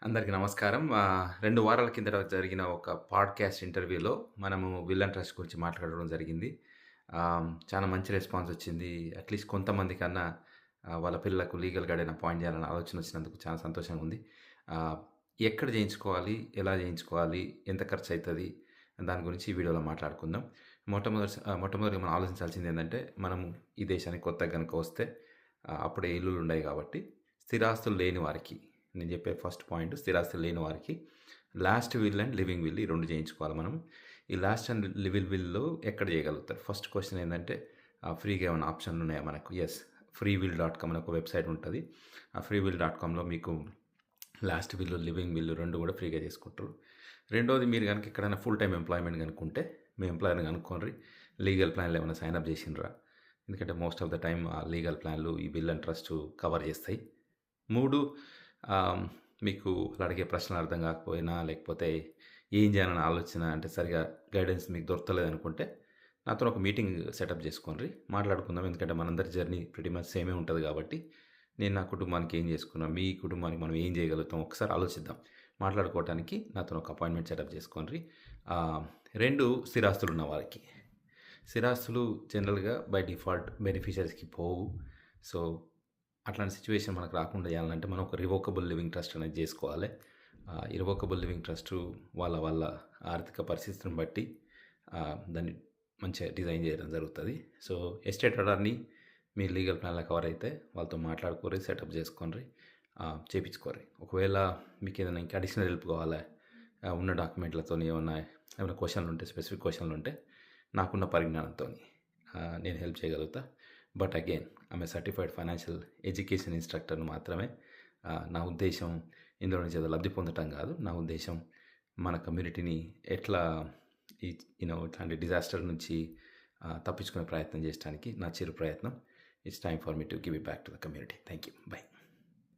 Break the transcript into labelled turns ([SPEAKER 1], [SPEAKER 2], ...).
[SPEAKER 1] అందరికీ నమస్కారం. 2 వారాల కిందట జరిగిన ఒక పాడ్‌కాస్ట్ ఇంటర్వ్యూలో మనము విల్ అండ్ ట్రస్ట్ గురించి మాట్లాడడం జరిగింది. చాలా మంచి రెస్పాన్స్ వచ్చింది. అట్‌లీస్ట్ కొంతమందికన్నా వాళ్ళ పిల్లలకు లీగల్ గైడెన్ అపాయింట్ చేయాలన్న ఆలోచన వచ్చినందుకు చాలా సంతోషంగా ఉంది. ఆహ్, ఎక్కడ చేయించుకోవాలి? ఎలా చేయించుకోవాలి? ఎంత ఖర్చయితది? దాని గురించి ఈ వీడియోలో మాట్లాడుకుందాం. మొట్టమొదటిగా మనం ఆలోచించాల్సిందేందంటే, మనము ఈ దేశానికి కొత్తగా గనుక వస్తే అప్పుడే ఇల్లులుండయి కాబట్టి స్థిరాస్తులు లేని వారికి నేను చెప్పే ఫస్ట్ పాయింట్ స్థిరాస్తులు లేని వారికి last will and living will ఈ 2 చేయించుకోవాలి మనం. ఈ లాస్ట్ అండ్ లివింగ్ విల్‌లో ఎక్కడ చేయగలుగుతారు? ఫస్ట్ క్వెషన్ ఏందంటే ఫ్రీగా ఏమైనా ఆప్షన్లు ఉన్నాయా మనకు? యెస్. ఫ్రీవిల్.కామ్ అనే ఒక వెబ్‌సైట్ ఉంటది. ఆ ఫ్రీవిల్.కామ్‌లో మీకు లాస్ట్ విల్, లివింగ్ విల్ 2 కూడా ఫ్రీగా చేసుకుంటారు. రెండోది మీరు గనుక ఎక్కడైనా ఫుల్ టైమ్ ఎంప్లాయ్‌మెంట్ గనుకుంటే మీ ఎంప్లాయర్‌ని కనుక్కోండి. లీగల్ ప్లాన్‌లో ఏమైనా సైన్ అప్ చేసిండ్రా? ఎందుకంటే మోస్ట్ ఆఫ్ ద టైమ్ ఆ లీగల్ ప్లాన్‌లు ఈ విల్ అండ్ ట్రస్ట్ కవర్ చేస్తాయి. 3 ఆహ్, మీకు వాళ్ళు అడిగే ప్రశ్నలు అర్థం కాకపోయినా, లేకపోతే ఏం చేయాలన్న ఆలోచన అంటే సరిగ్గా గైడెన్స్ మీకు దొరకలేదనుకుంటే, నాతోని ఒక మీటింగ్ సెటప్ చేసుకోండి. మాట్లాడుకుందాం. ఎందుకంటే మనందరి జర్నీ ప్రిటీ మచ్ సేమే ఉంటది కాబట్టి, నేను నా కుటుంబానికి ఏం చేసుకున్నా, మీ కుటుంబానికి మనం ఏం చేయగలుగుతాం ఒకసారి ఆలోచిద్దాం. మాట్లాడుకోవటానికి నాతోని ఒక అపాయింట్మెంట్ సెటప్ చేసుకోండి. 2 స్థిరాస్తులున్న వారికి. స్థిరాస్తులు జనరల్‌గా బై డిఫాల్ట్ బెనిఫిషరీస్‌కి పోవు. సో అట్లాంటి సిట్యుయేషన్ మనకు రాకుండా చేయాలంటే మనం ఒక రివోకబుల్ లివింగ్ ట్రస్ట్ అనేది చేసుకోవాలి. ఇర్వోకబుల్ లివింగ్ ట్రస్టు వాళ్ళ వాళ్ళ ఆర్థిక పరిస్థితిని బట్టి దాన్ని మంచిగా డిజైన్ చేయడం జరుగుతది. సో ఎస్టేట్ అటార్నీ మీ లీగల్ ప్లాన్‌లో కవర్ అయితే వాళ్ళతో మాట్లాడుకోరి, సెటప్ చేసుకోండి. చేపించుకోరి. ఒకవేళ మీకేదైనా ఇంకా అడిషనల్ హెల్ప్ కావాలా, ఉన్న డాక్యుమెంట్‌లతోని ఏమైనా క్వెషన్‌లుంటే, స్పెసిఫిక్ క్వెషన్‌లుంటే నాకున్న పరిజ్ఞానంతోని నేను హెల్ప్ చేయగలుగుతా. But again I'm a certified financial education ఇన్‌స్ట్రక్టర్‌ని మాత్రమే. నా ఉద్దేశ్యం ఇందులో నుంచి ఏదో లబ్ధి పొందటం కాదు. నా ఉద్దేశ్యం మన కమ్యూనిటీని ఎట్లా ఈ ఇట్లాంటి డిజాస్టర్ నుంచి తప్పించుకునే ప్రయత్నం చేయడానికి నా చిరు ప్రయత్నం. It's time for me to give it back to the community. Thank you. By.